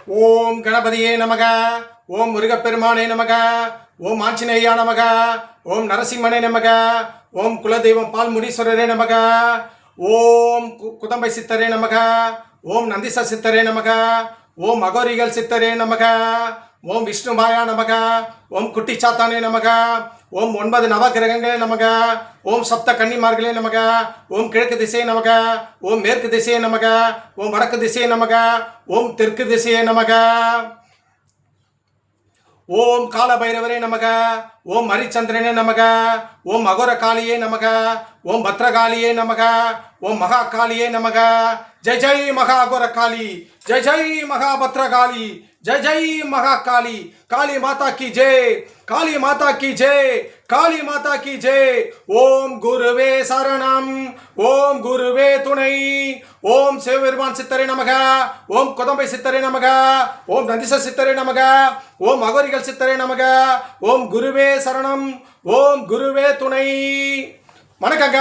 ஓம் கணபதியே நமக. ஓம் முருகப்பெருமானே நமக. ஓம் ஆஞ்சநேயா நமக. ஓம் நரசிம்மனே நமக. ஓம் குலதெய்வம் பால்முனீஸ்வரரே நமக. ஓம் குதம்பை சித்தரே நமக. ஓம் நந்திச சித்தரே நமக. ஓம் அகோரிகள் சித்தரே நமக. ஓம் விஷ்ணுமாயா நமக. ஓம் குட்டி சாத்தானே நமக. ஓம் 9 நவகிரகங்களே நமக. ஓம் சப்த கன்னிமார்களே நமக. ஓம் கிழக்கு திசையே நமக. ஓம் மேற்கு திசையே நமக. ஓம் வடக்கு திசையே நமக. ஓம் தெற்கு திசையே நமக. ஓம் காலபைரவரே நமக. ஓம் ஹரிச்சந்திரனே நமக. ஓம் அகோர காளியே நமக. ஓம் பத்ரகாளியே நமக. ஓம் மகா காளியே நமக. ஜெய் ஜெய் மகா அகோர காளி. ஜெய் ஜெய் மகா பத்ரகாளி. ஜெய் ஜெய் மகா காளி. காளி மாதா की जय. காளி மாதா की जय. காளி மாதா की जय. ஓம் குருவே சரணம். ஓம் குருவே துணை. ஓம் சிவபெருமான் சித்தரே நமக. ஓம் குதம்பை சித்தரே நமக. ஓம் நந்திச சித்தரே நமக. ஓம் அகோரிகள் சித்தரே நமக. ஓம் குருவே சரணம். ஓம் குருவே துணை. வணக்கங்க.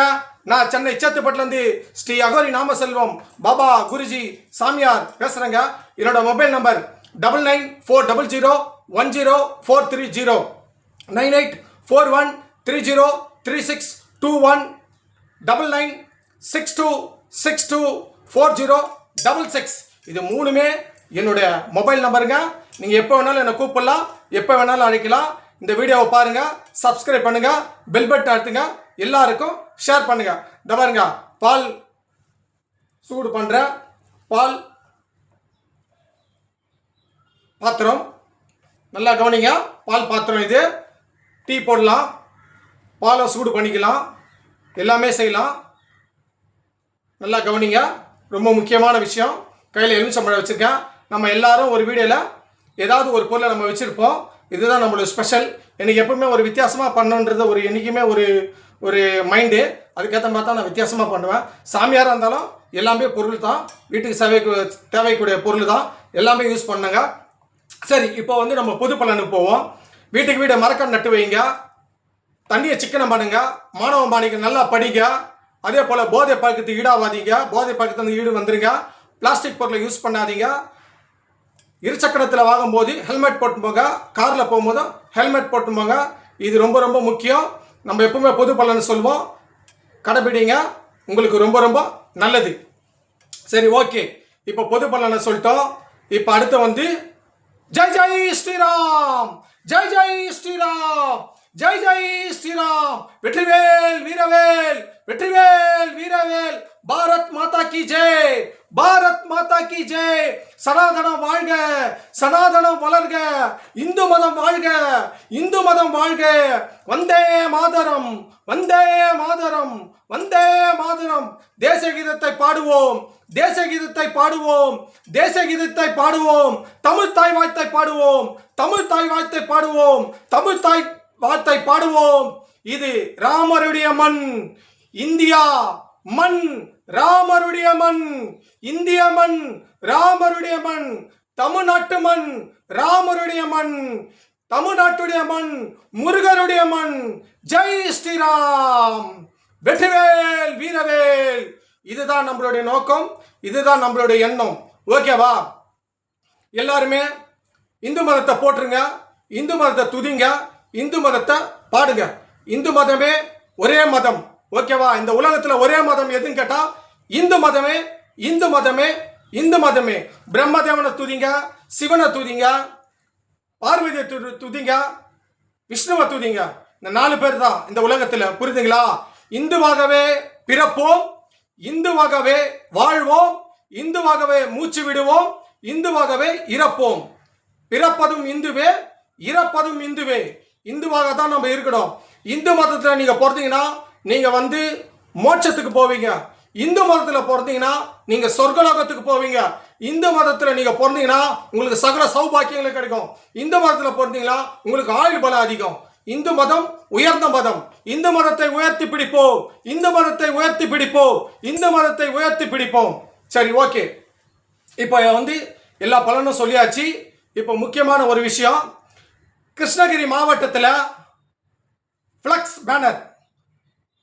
நான் சென்னை சேத்துப்பட்டிலேருந்து ஸ்ரீ அகோரி நாம செல்வம் பாபா குருஜி சாமியார் பேசுகிறேங்க. என்னோட மொபைல் நம்பர் 9940010430 9841303621 9962624066. இது மூணுமே என்னுடைய மொபைல் நம்பருங்க. நீங்கள் எப்போ வேணாலும் என்னை கூப்பிடலாம், எப்போ வேணாலும் அழைக்கலாம். இந்த வீடியோவை பாருங்கள், சப்ஸ்கிரைப் பண்ணுங்கள், பெல் பட்டன் அழுத்துங்க, எல்லாருக்கும் ஷேர் பண்ணுங்கள். இந்த பாருங்க, பால் சூடு பண்ணுற பால் பாத்திரம், நல்லா கவனிங்க. பால் பாத்திரம் இது. டீ போடலாம், பாலை சூடு பண்ணிக்கலாம், எல்லாமே செய்யலாம். நல்லா கவனிங்க, ரொம்ப முக்கியமான விஷயம். கையில் எலுமிச்சம்பழம் வச்சுருக்கேன். நம்ம எல்லாரும் ஒரு வீடியோவில் ஏதாவது ஒரு பொருளை நம்ம வச்சுருப்போம். இதுதான் நம்மளோட ஸ்பெஷல். எனக்கு எப்பவுமே ஒரு வித்தியாசமாக பண்ணணுன்றது ஒரு என்றைக்குமே ஒரு மைண்டு. அதுக்கேற்ற மாதிரி தான் நான் வித்தியாசமாக பண்ணுவேன். சாமியாராக இருந்தாலும் எல்லாமே பொருள் தான், வீட்டுக்கு தேவைக்கூடிய பொருள் தான், எல்லாமே யூஸ் பண்ணுங்க. சரி, இப்போ வந்து நம்ம பொது பலனுக்கு போவோம். வீட்டுக்கு வீடு மரக்கன்று நட்டு வைங்க, தண்ணியை சிக்கனம் பண்ணுங்க, மாணவ மாணிக்க நல்லா படிங்க. அதே போல் போதை பழக்கத்துக்கு ஈடாகாதீங்க, போதை பழக்கத்துக்கு ஈடு வந்துருங்க. பிளாஸ்டிக் பொருளை யூஸ் பண்ணாதீங்க. இருசக்கரத்தில் வாங்கும்போது ஹெல்மெட் போட்டு போங்க, காரில் போகும்போது ஹெல்மெட் போட்டு போங்க. இது ரொம்ப ரொம்ப முக்கியம். நம்ம எப்பவுமே பொது பலன் சொல்வோம், கடைபிடிங்க, உங்களுக்கு ரொம்ப ரொம்ப நல்லது. சரி, ஓகே. இப்போ பொது பலனை சொல்லிட்டோம். இப்போ அடுத்து வந்து ஜெய் ஜெய் ஸ்ரீராம். ஜெய் ஜெய் ஸ்ரீராம். ஜெய் ஜெய் ஸ்ரீராம். வெற்றிவேல் வீரவேல். வெற்றிவேல் வீரவேல். பாரத் மாதா கி ஜெய். பாரத் மாதா கி ஜெய். சனாதனம் வாழ்க, சனாதனம் வளர்க, இந்து மதம் வாழ்க, இந்து மதம் வாழ்க. வந்தே மாதரம், வந்தே மாதரம், வந்தே மாதரம். தேச கீதத்தை பாடுவோம், தேச கீதத்தை பாடுவோம், தேச கீதத்தை பாடுவோம். தமிழ் தாய் வாழ்த்தை பாடுவோம், தமிழ் தாய் வாழ்த்தை பாடுவோம், தமிழ் தாய் வாழ்த்தை பாடுவோம். இது ராமருடைய மண், இந்தியா மண், ராமருடைய மண், இந்திய மண், ராமருடைய மண், தமிழ்நாட்டு மண், ராமருடைய மண், தமிழ்நாட்டுடைய மண், முருகருடைய மண். ஜெய் ஸ்ரீராம். வெற்றிவேல் வீரவேல். இதுதான் நம்மளுடைய நோக்கம், இதுதான் நம்மளுடைய எண்ணம். ஓகேவா? எல்லாருமே இந்து மதத்தை போட்டுருங்க, இந்து மதத்தை துதிங்க, இந்து மதத்தை பாடுங்க. இந்து மதமே ஒரே மதம். ஓகேவா? இந்த உலகத்தில் ஒரே மதம் எதுன்னு கேட்டால் இந்து மதமே, இந்து மதமே, இந்து மதமே. பிரம்மதேவனை துதிங்க, சிவனை துதிங்க, பார்வதியை துதிங்க, விஷ்ணுவை துதிங்க. இந்த 4 பேர் தான் இந்த உலகத்தில். புரியுதுங்களா? இந்துவாகவே பிறப்போம், இந்துவாகவே வாழ்வோம், இந்துவாகவே மூச்சு விடுவோம், இந்துவாகவே இறப்போம். பிறப்பதும் இந்துவே, இறப்பதும் இந்துவே. இந்துவாக தான் நம்ம இருக்கணும். இந்து மதத்தில் நீங்கள் பிறந்தீங்கன்னா நீங்கள் வந்து மோட்சத்துக்கு போவீங்க. இந்து மதத்தில் பிறந்தீங்கன்னா நீங்கள் சொர்க்கலோகத்துக்கு போவீங்க. இந்து மதத்தில் நீங்கள் பிறந்தீங்கன்னா உங்களுக்கு சகல சௌபாக்கியங்கள் கிடைக்கும். இந்து மதத்தில் பிறந்தீங்கன்னா உங்களுக்கு ஆயுள் பலம் அதிகம். இந்து மதம் உயர்ந்த மதம். இந்து மதத்தை உயர்த்தி பிடிப்போம், இந்து மதத்தை உயர்த்தி பிடிப்போம், இந்து மதத்தை உயர்த்தி பிடிப்போம். சரி, ஓகே. இப்போ வந்து எல்லா பலனும் சொல்லியாச்சு. இப்போ முக்கியமான ஒரு விஷயம், கிருஷ்ணகிரி மாவட்டத்தில் ஃப்ளக்ஸ் பேனர்,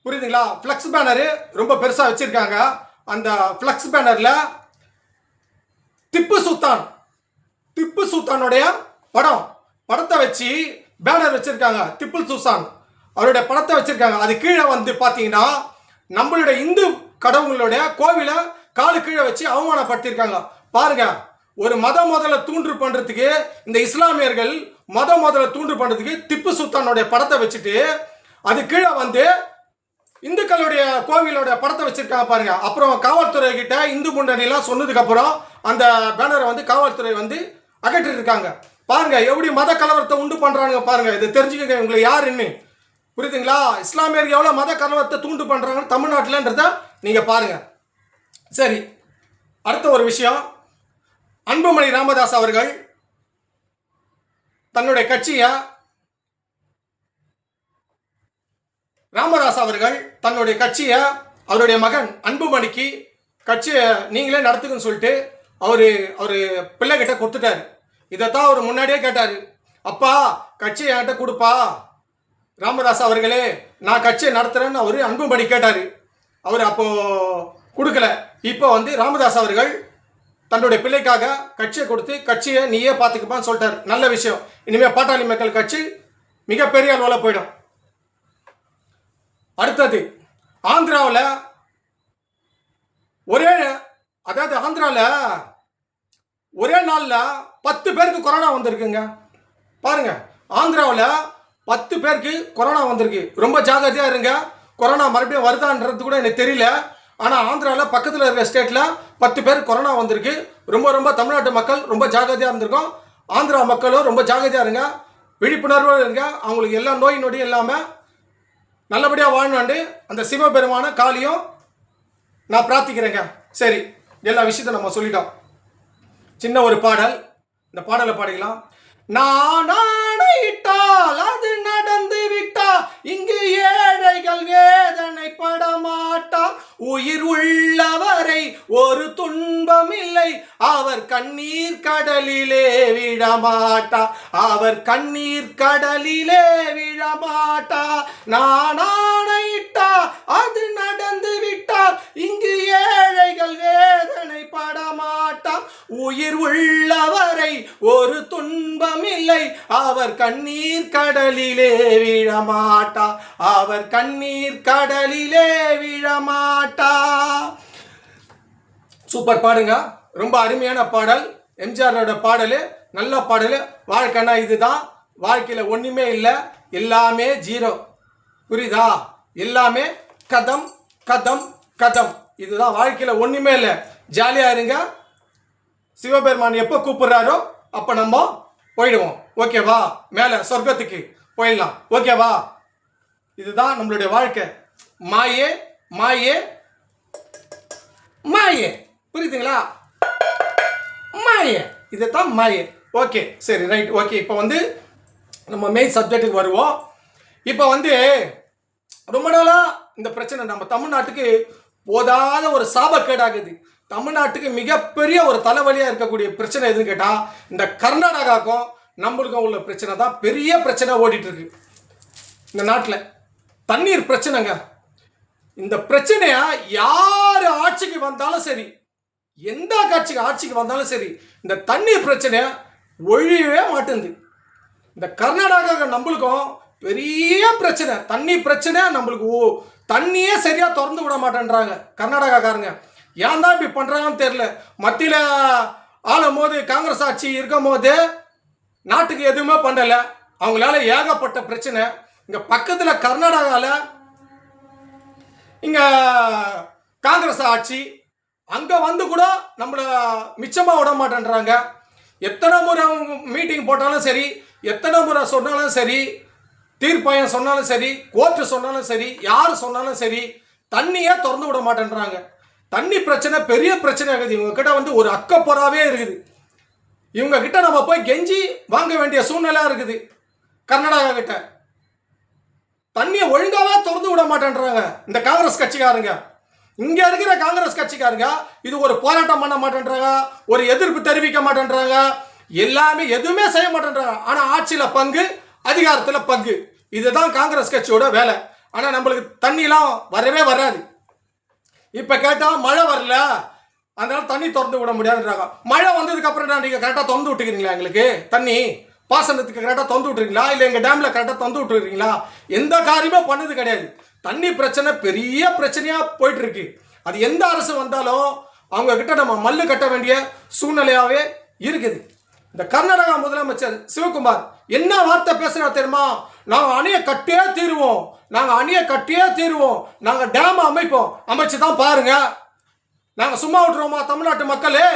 புரியுதுங்களா? ஃப்ளக்ஸ் பேனரு ரொம்ப பெருசாக வச்சுருக்காங்க. அந்த ஃப்ளக்ஸ் பேனரில் திப்பு சுல்தான் திப்பு சுல்தானுடைய படத்தை வச்சு பேனர் வச்சிருக்காங்க. திப்பு சுல்தான் அவருடைய படத்தை வச்சிருக்காங்க. அது கீழே வந்து பார்த்தீங்கன்னா நம்மளுடைய இந்து கடவுளுடைய கோவிலை காலு கீழே வச்சு அவமானப்படுத்தியிருக்காங்க. பாருங்க, ஒரு முதல்ல தூண்டு பண்றதுக்கு இந்த இஸ்லாமியர்கள் முதல்ல தூண்டு பண்றதுக்கு திப்பு சுல்தானுடைய படத்தை வச்சுட்டு அது கீழே வந்து இந்துக்களுடைய கோவிலோட படத்தை வச்சிருக்காங்க பாருங்க. அப்புறம் காவல்துறை கிட்ட இந்து முன்னணிலாம் சொன்னதுக்கு அப்புறம் அந்த பேனரை வந்து காவல்துறை வந்து அகற்றிட்டு இருக்காங்க. பாருங்க எப்படி மத கலவரத்தை உண்டு பண்றாங்க பாருங்க. இதை தெரிஞ்சுக்கங்க, உங்களுக்கு யாருன்னு புரியுதுங்களா? இஸ்லாமியர்கள் எவ்வளவு மத கலவரத்தை தூண்டு பண்றாங்க தமிழ்நாட்டில்ன்றத நீங்க பாருங்க. சரி, அடுத்த ஒரு விஷயம், அன்புமணி ராமதாஸ் அவர்கள் தன்னுடைய கட்சியை அவருடைய மகன் அன்புமணிக்கு கட்சியை நீங்களே நடத்துக்குன்னு சொல்லிட்டு அவரு பிள்ளைகிட்ட கொடுத்துட்டாரு. இதைத்தான் அவர் முன்னாடியே கேட்டார். அப்பா கட்சியை என்கிட்ட கொடுப்பா ராமதாஸ் அவர்களே, நான் கட்சியை நடத்துறேன்னு அவர் அன்புமணி கேட்டார். அவர் அப்போ கொடுக்கல. இப்போ வந்து ராமதாஸ் அவர்கள் தன்னுடைய பிள்ளைக்காக கட்சியை கொடுத்து கட்சியை நீயே பார்த்துக்கப்பான்னு சொல்லிட்டார். நல்ல விஷயம். இனிமேல் பாட்டாளி மக்கள் கட்சி மிகப்பெரிய அளவில் போயிடும். அடுத்தது, ஆந்திராவில் ஒரே நாளில் 10 பேருக்கு கொரோனா வந்திருக்குங்க. பாருங்க, ஆந்திராவில் 10 பேருக்கு கொரோனா வந்திருக்கு. ரொம்ப ஜாகிரதையாக இருங்க. கொரோனா மறுபடியும் வருதான்றது கூட எனக்கு தெரியல. ஆனால் ஆந்திராவில் பக்கத்தில் இருக்கிற ஸ்டேட்டில் 10 பேருக்கு கொரோனா வந்திருக்கு. ரொம்ப தமிழ்நாட்டு மக்கள் ரொம்ப ஜாகிரதையாக இருந்திருக்கோம். ஆந்திரா மக்களும் ரொம்ப ஜாகிரதையாக இருங்க, விழிப்புணர்வோடு இருங்க. அவங்களுக்கு எல்லா நோய் நொடியும் இல்லாமல் நல்லபடியாக வாழணுண்டு அந்த சிவபெருமான காளியும் நான் பிரார்த்திக்கிறேங்க. சரி, எல்லா விஷயத்தை நம்ம சொல்லிட்டோம். சின்ன ஒரு பாடல், இந்த பாடலை பாடிக்கலாம். நான் ஆணையிட்டால் அது நடந்து விட்டா, இங்கு ஏழைகள் வேதனை படமாட்டா. உயிர் உள்ளவரை ஒரு துன்பம் இல்லை, அவர் கண்ணீர் கடலிலே விழமாட்டா, அவர் கண்ணீர் கடலிலே விழமாட்டா. நான் ஆணையிட்டா அது நடந்து விட்டால், இங்கு ஏழைகள் வேதனை படமாட்டா. உயிர் உள்ளவரை ஒரு துன்பம் இல்லை, அவர் கண்ணீர் கடலிலே விழமாட்டா, அவர் கண்ணீர் கடலிலே விழமாட்டா. சூப்பர் பாடுங்க, ரொம்ப அருமையான பாடல். எம்ஜிஆரோட பாடல், நல்ல பாடல். வாழ்க்கைனா இதுதான். வாழ்க்கையில் ஒன்றுமே இல்லை, எல்லாமே ஜீரோ. புரியுதா? எல்லாமே கதம் கதம் கதம். இதுதான் வாழ்க்கையில், ஒன்றுமே இல்லை. ஜாலியாக இருங்க. சிவபெருமான் எப்போ கூப்பிடுறாரோ அப்போ நம்ம போயிடுவோம். ஓகேவா? மேலே சொர்க்கத்துக்கு போயிடலாம். ஓகேவா? இதுதான் நம்மளுடைய வாழ்க்கை. மாயே மாயே மாயே. புரியுதுங்களா? மாயே, இதுதான் மாயே. ஓகே, சரி, ரைட். ஓகே, இப்போ வந்து நம்ம மெயின் சப்ஜெக்ட்டுக்கு வருவோம். இப்போ வந்து ரொம்ப நாளாக இந்த பிரச்சனை நம்ம தமிழ்நாட்டுக்கு போதாத ஒரு சாபக்கேடாகுது. தமிழ்நாட்டுக்கு மிகப்பெரிய ஒரு தலைவலியாக இருக்கக்கூடிய பிரச்சனை எதுன்னு கேட்டால், இந்த கர்நாடகாவுக்கும் நம்மளுக்கும் உள்ள பிரச்சனை தான் பெரிய பிரச்சனை ஓடிட்டு இருக்கு இந்த நாட்டில். தண்ணீர் பிரச்சனைங்க. இந்த பிரச்சனையா யார் ஆட்சிக்கு வந்தாலும் சரி, எந்த ஆட்சிக்கு வந்தாலும் சரி, இந்த தண்ணீர் பிரச்சனை ஒழியவே மாட்டேங்குது. இந்த கர்நாடகா நம்மளுக்கும் பெரிய பிரச்சனை, தண்ணி பிரச்சனை. நம்மளுக்கு தண்ணியே சரியா திறந்து விட மாட்டேன்றாங்க கர்நாடகாக்காரங்க. ஏன் தான் இப்படி பண்றாங்கன்னு தெரியல. மத்தியில் ஆளும் போது காங்கிரஸ் ஆட்சி இருக்கும் போது நாட்டுக்கு எதுவுமே பண்ணல. அவங்களால ஏகப்பட்ட பிரச்சனை. இங்க பக்கத்துல கர்நாடகாவில் இங்க காங்கிரஸ் ஆட்சி, அங்க வந்து கூட நம்மள மிச்சமா விட மாட்டேன்றாங்க. எத்தனை முறை மீட்டிங் போட்டாலும் சரி, எத்தனை முறை சொன்னாலும் சரி, தீர்ப்பாயம் சொன்னாலும் சரி, கோர்ட்டு சொன்னாலும் சரி, யார் சொன்னாலும் சரி, தண்ணியே திறந்து விட மாட்டேன்றாங்க. தண்ணி பிரச்சனை பெரிய பிரச்சனை இருக்குது. இவங்க கிட்ட வந்து ஒரு அக்கப்பொறாவே இருக்குது. இவங்க கிட்ட நம்ம போய் கெஞ்சி வாங்க வேண்டிய சூழ்நிலை இருக்குது. கர்நாடகா கிட்ட தண்ணியை ஒழுங்காவே திறந்து விட மாட்டேன்றாங்க இந்த காங்கிரஸ் கட்சிக்காரங்க. இங்க இருக்கிற காங்கிரஸ் கட்சிக்காரங்க இது ஒரு போராட்டம் பண்ண மாட்டேன்றாங்க, ஒரு எதிர்ப்பு தெரிவிக்க மாட்டேன்றாங்க, எல்லாமே எதுவுமே செய்ய மாட்டேன்றாங்க. ஆனா ஆட்சியில பங்கு, அதிகாரத்துல பங்கு. இதுதான் காங்கிரஸ் கட்சியோட வேலை. ஆனா நம்மளுக்கு தண்ணிலாம் வரவே வராது. இப்ப கேட்டா மழை வரல, அதனால தண்ணி திறந்து விட முடியாதுன்றாங்க. மழை வந்ததுக்கு அப்புறம் நீங்கள் கரெக்டாக திறந்து விட்டுக்கிறீங்களா? எங்களுக்கு தண்ணி பாசனத்துக்கு கரெக்டாக திறந்து விட்டுறீங்களா? இல்லை எங்கள் டேமில் கரெக்டாக திறந்து விட்டுருக்கீங்களா? எந்த காரியமே பண்ணது கிடையாது. தண்ணி பிரச்சனை பெரிய பிரச்சனையாக போயிட்டு இருக்கு. அது எந்த அரசு வந்தாலும் அவங்க கிட்ட நம்ம மல்லு கட்ட வேண்டிய சூழ்நிலையாகவே இருக்குது. இந்த கர்நாடகா முதலமைச்சர் சிவகுமார் என்ன வார்த்தை பேசுறா தெரியுமா? நாங்கள் அணையை கட்டியே தீருவோம், நாங்கள் அணையை கட்டியே தீருவோம், நாங்கள் டேம் அமைச்சு தான் பாருங்க. நாங்கள் சும்மா விட்டுருவோமா தமிழ்நாட்டு மக்களே?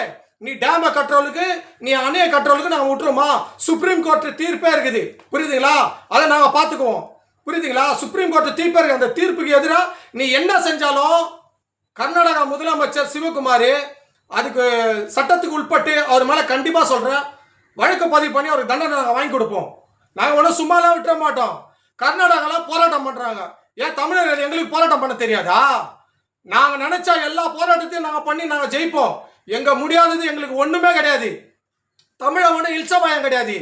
நீ டேமை கட்டுறவளுக்கு, நீ அணையை கட்டுறவளுக்கு நாங்கள் விட்டுருவோமா? சுப்ரீம் கோர்ட் தீர்ப்பே இருக்குது, புரியுதுங்களா? அதை நாங்கள் பார்த்துக்குவோம், புரியுதுங்களா? சுப்ரீம் கோர்ட் தீர்ப்பே இருக்குது. அந்த தீர்ப்புக்கு எதிராக நீ என்ன செஞ்சாலும் கர்நாடகா முதலமைச்சர் சிவகுமார் அதுக்கு சட்டத்துக்கு உட்பட்டு அவர் மேலே கண்டிப்பாக சொல்கிறேன், வழக்கு பதிவு பண்ணி அவருக்கு தண்டனை நாங்கள் வாங்கி கொடுப்போம். நாங்கள் ஒன்றும் சும்மாலாம் விட்டுற மாட்டோம். கர்நாடகாவில் போராட்டம் பண்ணுறாங்க. ஏன் தமிழர்கள் எங்களுக்கு போராட்டம் பண்ண தெரியாதா? நாங்கள் நினச்சா எல்லா போராட்டத்தையும் நாங்கள் பண்ணி நாங்கள் ஜெயிப்போம். எங்கே முடியாதது எங்களுக்கு ஒன்றுமே கிடையாது. தமிழை ஒன்றும் இல்சபாயம் கிடையாது.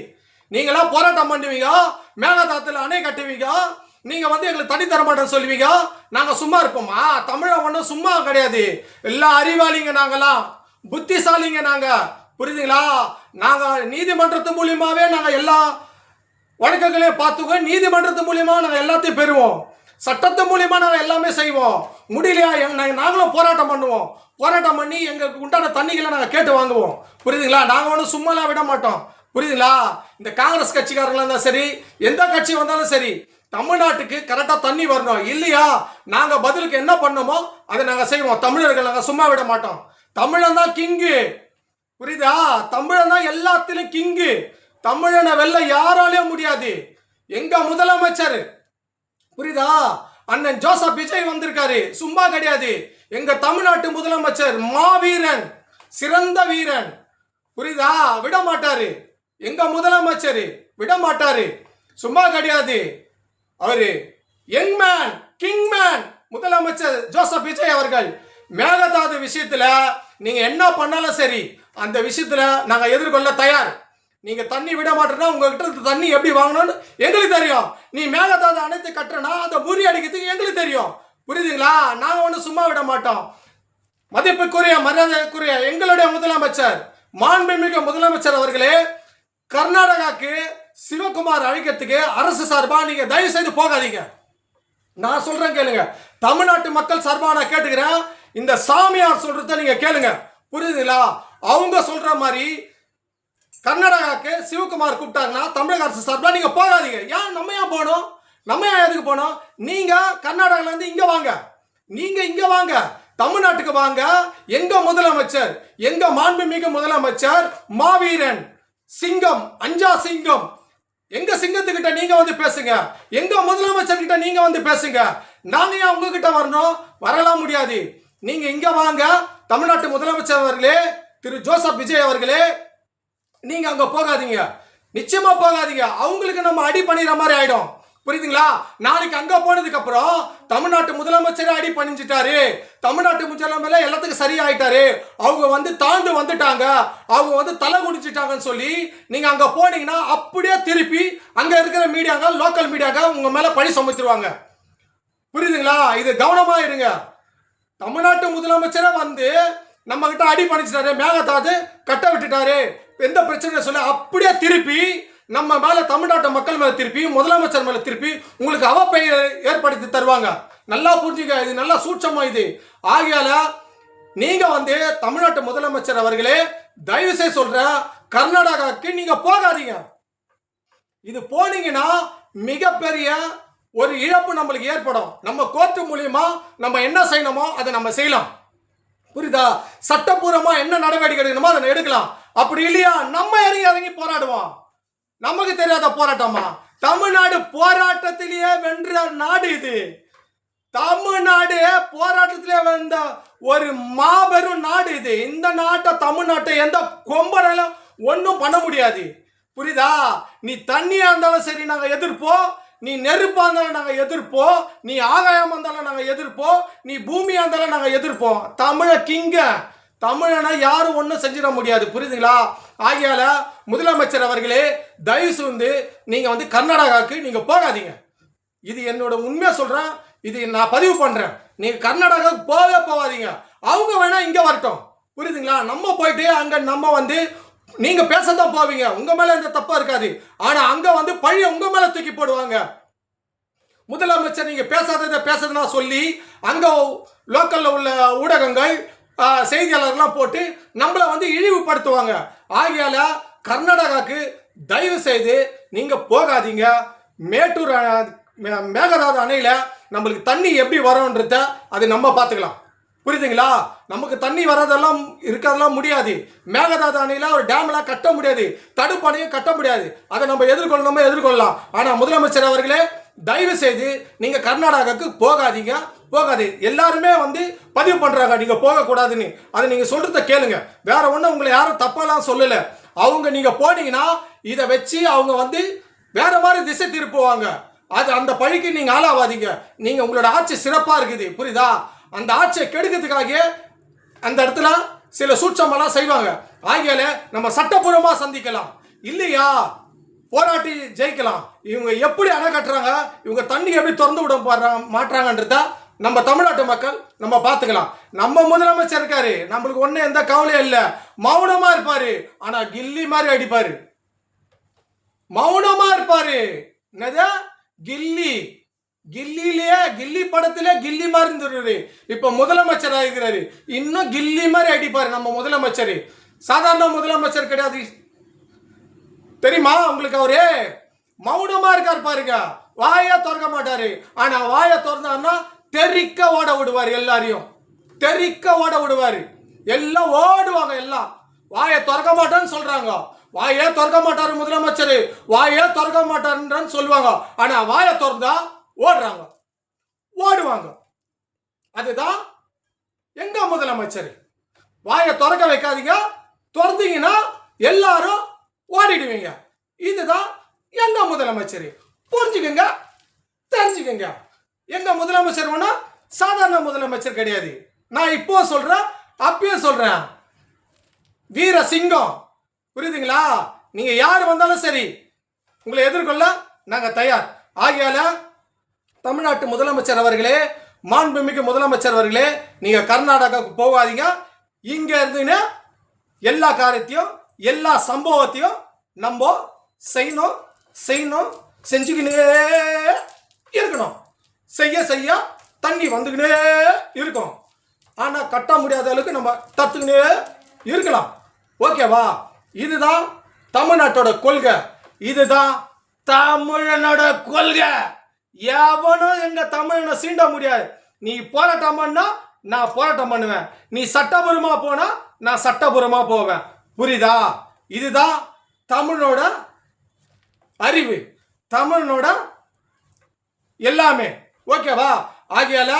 நீங்களாம் போராட்டம் பண்ணுவீங்க, மேகதாத்தில் அணை கட்டுவீங்க, நீங்கள் எங்களுக்கு தண்ணி தர மாட்டேன்னு சொல்லுவீங்க. நாங்கள் சும்மா இருப்போமா? தமிழை ஒன்றும் சும்மா கிடையாது. எல்லா அறிவாளிங்க, நாங்களாம் புத்திசாலிங்க நாங்கள், புரியுதுங்களா? நாங்கள் நீதிமன்றத்து மூலியமாகவே நாங்கள் எல்லா வழக்குகளையும் பார்த்துக்கோ. நீதிமன்றத்து மூலியமாக நாங்கள் எல்லாத்தையும் பெறுவோம். சட்டத்து மூலியமா நாங்கள் எல்லாமே செய்வோம். முடியலையா நாங்களும் போராட்டம் பண்ணுவோம். போராட்டம் பண்ணி எங்களுக்கு உண்டான தண்ணிகளை நாங்கள் கேட்டு வாங்குவோம், புரியுதுங்களா? நாங்கள் ஒன்றும் சும்மாலாம் விட மாட்டோம், புரியுதுங்களா? இந்த காங்கிரஸ் கட்சிக்காரங்களா இருந்தாலும் சரி, எந்த கட்சி வந்தாலும் சரி, தமிழ்நாட்டுக்கு கரெக்டாக தண்ணி வரணும். இல்லையா நாங்கள் பதிலுக்கு என்ன பண்ணோமோ அதை நாங்கள் செய்வோம். தமிழர்கள் நாங்கள் சும்மா விட மாட்டோம். தமிழன் தான் கிங்கு, புரியுதா? தமிழன் தான் எல்லாத்திலும் கிங்கு. தமிழனை வெல்ல யாராலையும் முடியாது. எங்க முதலமைச்சர், புரியுதா? அண்ணன் ஜோசப் விஜய் வந்திருக்காரு, சும்மா கிடையாது. எங்க தமிழ்நாட்டு முதலமைச்சர் மாவீரன், சிறந்த வீரன், புரியுதா? விட மாட்டாரு. எங்க முதலமைச்சர் விட மாட்டாரு, சும்மா கிடையாது. அவரு யங் மேன், கிங் மேன் முதலமைச்சர் ஜோசப் விஜய் அவர்கள். மேகதாது விஷயத்துல நீங்க என்ன பண்ணாலும் சரி, அந்த விஷயத்துல நாங்க எதிர்கொள்ள தயார். நீங்க தண்ணி விட மாட்டேன்னா உங்ககிட்ட தண்ணி எப்படி வாங்கணும்னு எங்களுக்கு தெரியும். நீ மேகதாது அணைத்து கட்டுறனா அந்த பூரி அடிக்கிறதுக்கு எங்களுக்கு தெரியும், புரியுதுங்களா? நாங்க ஒன்றும் சும்மா விட மாட்டோம். மதிப்புக்குரிய மரியாதைக்குரிய எங்களுடைய முதலமைச்சர், மாண்புமிகு முதலமைச்சர் அவர்களே, கர்நாடகாக்கு சிவகுமார் அழைக்கிறதுக்கு அரசு சார்பா நீங்க தயவு செய்து போகாதீங்க. நான் சொல்றேன் கேளுங்க. தமிழ்நாட்டு மக்கள் சார்பா நான் கேட்டுக்கிறேன். இந்த சாமியார் சொல்றத நீங்க கேளுங்க, புரியுதுங்களா? அவங்க சொல்ற மாதிரி கர்நாடகாக்கு சிவகுமார் கூப்பிட்டாங்கன்னா தமிழக அரசு சார்பா நீங்க போகாதீங்க. ஏன் நம்ம ஏன் போகணும்? நம்ம ஏன் எதுக்கு போனோம்? நீங்க கர்நாடகால இருந்து இங்க வாங்க, நீங்க இங்க வாங்க, தமிழ்நாட்டுக்கு வாங்க. எங்க முதலமைச்சர், எங்க மாண்புமிகு முதலமைச்சர் மாவீரன், சிங்கம், அஞ்சா சிங்கம், எங்க சிங்கத்துக்கிட்ட நீங்க வந்து பேசுங்க. எங்க முதலமைச்சர் கிட்ட நீங்க வந்து பேசுங்க. நாங்க ஏன் உங்ககிட்ட வரணும்? வரலாம் முடியாது. நீங்க இங்க வாங்க. தமிழ்நாட்டு முதலமைச்சர் அவர்களே, திரு ஜோசப் விஜய் அவர்களே, நீங்க அங்க போகாதீங்க, நிச்சயமா போகாதீங்க. அவங்களுக்கு நம்ம அடி பண்ணிடுற மாதிரி ஆயிடும், புரியுதுங்களா? நாளைக்கு அங்க போனதுக்கு அப்புறம் தமிழ்நாட்டு முதலமைச்சரே அடி பண்ணிட்டாரு, தமிழ்நாட்டு முதலமைச்சர் எல்லாத்துக்கும் சரியாயிட்டாரு, அவங்க தாழ்ந்து வந்துட்டாங்க, அவங்க தலை குடிச்சிட்டாங்கன்னு சொல்லி நீங்க அங்க போனீங்கன்னா அப்படியே திருப்பி அங்க இருக்கிற மீடியாங்க, லோக்கல் மீடியாங்க உங்க மேல பழி சுமத்திடுவாங்க, புரியுதுங்களா? இது கவனமா இருங்க. தமிழ்நாட்டு முதலமைச்சரே நம்ம கிட்ட அடி பண்ணிச்சிட்டாரு, மேகதாது கட்ட விட்டுட்டாரு, எந்த பிரச்சனை சொல்ல அப்படியே திருப்பி நம்ம மேல, தமிழ்நாட்டு மக்கள் மேல திருப்பி, முதலமைச்சர் மேல திருப்பி உங்களுக்கு அவப்பெயர் ஏற்படுத்தி தருவாங்க. நல்லா புரிஞ்சுங்க, இது நல்லா சூட்சமா இது. ஆகையால நீங்க தமிழ்நாட்டு முதலமைச்சர் அவர்களே, தயவு செய்து சொல்ற, கர்நாடகாவுக்கு நீங்க போகாதீங்க. இது போனீங்கன்னா மிகப்பெரிய ஒரு இழப்பு நம்மளுக்கு ஏற்படும். நம்ம கோர்ட்டு மூலியமா நம்ம என்ன செய்யணுமோ அதை நம்ம செய்யலாம், புரியுதா? சட்டப்பூர்வமா என்ன நடவடிக்கை எடுக்கணுமோ அதை எடுக்கலாம். அப்படி இல்லையா நம்ம இறங்கி போராடுவோம். நமக்கு தெரியாத போராட்டமா? தமிழ்நாடு போராட்டத்திலேயே வென்ற நாடு இது. தமிழ்நாடு போராட்டத்திலே வந்த ஒரு மாபெரும் நாடு இது. இந்த நாட்டை, தமிழ்நாட்டை எந்த கொம்பனாலும் ஒன்றும் பண்ண முடியாது, புரியுதா? நீ தண்ணியா இருந்தாலும் சரி நாங்க எதிர்ப்போம், நீ நெருப்பா இருந்தாலும் நாங்க எதிர்ப்போம், நீ ஆகாயம் இருந்தாலும் நாங்க எதிர்ப்போம், நீ பூமியா இருந்தாலும் நாங்க எதிர்ப்போம். தமிழ கிங்க, தமிழனை யாரும் ஒன்றும் செஞ்சிட முடியாது, புரியுதுங்களா? ஆகையால முதலமைச்சர் அவர்களே, தயவு செய்து நீங்க கர்நாடகாவுக்கு நீங்க போகாதீங்க. இது என்னோட உண்மையா சொல்றேன், இது நான் பதிவு பண்றேன். நீங்க கர்நாடகாவுக்கு போகாதீங்க. அவங்க வேணா இங்க வரட்டும், புரியுதுங்களா? நம்ம போயிட்டு அங்க நம்ம வந்து நீங்க பேசத்தான் போவீங்க, உங்க மேல எந்த தப்பா இருக்காது. ஆனா அங்க வந்து பழிய உங்க மேல தூக்கி போடுவாங்க. முதலமைச்சர் நீங்க பேசாததுன்னா சொல்லி அங்க லோக்கல்ல உள்ள ஊடகங்கள் செய்தியாளர்லாம் போட்டு நம்மள வந்து இழிவுபடுத்துவாங்க. ஆகையால கர்நாடகாவுக்கு தயவு செய்து நீங்க போகாதீங்க. மேட்டூர் மேகதாது அணையில நம்மளுக்கு தண்ணி எப்படி வரும்ன்றத அது நம்ம பார்த்துக்கலாம். புரியுதுங்களா? நமக்கு தண்ணி வரதெல்லாம் இருக்கிறதெல்லாம் முடியாது. மேகதாது அணையில ஒரு டேம்லாம் கட்ட முடியாது, தடுப்பணையும் கட்ட முடியாது. அதை நம்ம எதிர்கொள்ளலாம். ஆனா முதலமைச்சர் அவர்களே, தயவு செய்து நீங்க கர்நாடகாவுக்கு போகாதீங்க. எல்லாருமே வந்து பதிவு பண்றாங்க நீங்க போகக்கூடாதுன்னு. அதை நீங்க சொல்றத கேளுங்க. வேற ஒன்றும் உங்களை யாரும் தப்பாலாம் சொல்லல. அவங்க நீங்க போனீங்கன்னா இதை வச்சு அவங்க வந்து வேற மாதிரி திசை திருப்புவாங்க. அது அந்த பழிக்கு நீங்க ஆளாவாதீங்க. நீங்க உங்களோட ஆட்சி சிறப்பா இருக்குது, புரியுதா? அந்த ஆட்சியை கெடுக்கிறதுக்காக அந்த இடத்துல சில சூட்சமெல்லாம் செய்வாங்க. ஆகையால நம்ம சட்டப்பூர்வமா சந்திக்கலாம், இல்லையா போராட்டி ஜெயிக்கலாம். இவங்க எப்படி அணை கட்டுறாங்க, இவங்க தண்ணி எப்படி திறந்து விட மாட்டாங்கன்றத நம்ம தமிழ்நாட்டு மக்கள் நம்ம பார்த்துக்கலாம். நம்ம முதலமைச்சர் இருக்காரு, நம்மளுக்கு ஒன்றும் எந்த கவலையும் இல்லை, மௌனமா இருப்பாரு. ஆனா கில்லி மாதிரி அடிப்பாரு, மௌனமா இருப்பாரு. என்னது கில்லி படத்திலே கில்லி மாதிரி இருந்துரு. இப்ப முதலமைச்சர் ஆகிறாரு, இன்னும் கில்லி மாதிரி அடிப்பாரு நம்ம முதலமைச்சர். சாதாரண முதலமைச்சர் கிடையாது, தெரியுமா உங்களுக்கு? அவரு மௌனமா இருக்காரு பாருங்க, வாயை திறக்க மாட்டாரு. ஆனா வாயை திறந்தாருன்னா தெறிக்க ஓட விடுவாரு, எல்லாரையும் தெறிக்க ஓட விடுவாரு. எல்லாம் ஓடுவாங்க. எல்லாம் வாயை திறக்க மாட்டான்னு சொல்றாங்க, வாயே திறக்க மாட்டாரு முதலமைச்சர், வாயே திறக்க மாட்டாருன்னு சொல்லுவாங்க. ஆனா வாயை திறந்தா ஓடுவாங்க. அதுதான் எங்க முதலமைச்சர். வாயை திறக்க வைக்காதீங்க, திறந்தீங்கன்னா எல்லாரும் ஓடிடுவீங்க. இதுதான் எங்க முதலமைச்சர். புரிஞ்சுக்கங்க, தெரிஞ்சுக்கங்க. எங்க முதலமைச்சர் ஒண்ணா சாதாரண முதலமைச்சர் கிடையாது. நான் இப்போ சொல்றேன், அப்பயும் சொல்றேன், வீர சிங்கம். புரியுதுங்களா? நீங்க யார் வந்தாலும் சரி, உங்களை எதிர்கொள்ள நாங்க தயார். ஆகையால தமிழ்நாட்டு முதலமைச்சர் அவர்களே, மாண்புமிகு முதலமைச்சர் அவர்களே, நீங்க கர்நாடகாவுக்கு போகாதீங்க. இங்க இருந்துன்னு எல்லா காரியத்தையும் எல்லா சம்பவத்தையும் நம்ம செய்யணும், செஞ்சுக்கினே இருக்கணும். செய்ய தண்ணி வந்துக்கினே இருக்கும். ஆனா கட்ட முடியாத அளவுக்கு நம்ம தத்துக்கினே இருக்கலாம். ஓகேவா? இதுதான் தமிழ்நாட்டோட கொள்கை, இதுதான் தமிழனோட கொள்கை. எவனும் எங்க தமிழனை சீண்ட முடியாது. நீ போராட்டம் பண்ணா நான் போராட்டம் பண்ணுவேன், நீ சட்டபூர்வமா போனா நான் சட்டபூர்வமா போவேன். புரியுதா? இதுதான் தமிழனோட அறிவு, தமிழனோட எல்லாமே. ஓகேவா? ஆகையால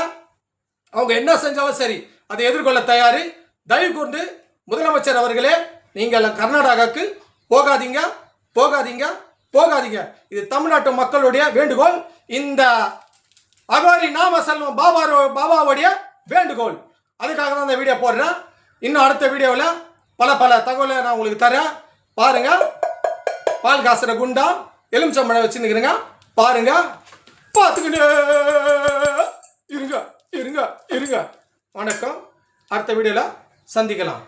அவங்க என்ன செஞ்சாலும் சரி அதை எதிர்கொள்ள தயாரு. தயவு கொண்டு முதலமைச்சர் அவர்களே, நீங்கள் கர்நாடகாவுக்கு போகாதீங்க. இது தமிழ்நாட்டு மக்களுடைய வேண்டுகோள். இந்த அகாரி நாம செல்வம் பாபாவுடைய வேண்டுகோள். அதுக்காக தான் இந்த வீடியோ போடுறேன். இன்னும் அடுத்த வீடியோவில் பல தகவலை நான் உங்களுக்கு தரேன். பாருங்க, பால் காசுற குண்டா எலுமிச்சம்பழம் வச்சுருக்கிறேங்க, பாருங்க, பார்த்துக்கிட்டே இருங்க. வணக்கம். அடுத்த வீடியோவில் சந்திக்கலாம்.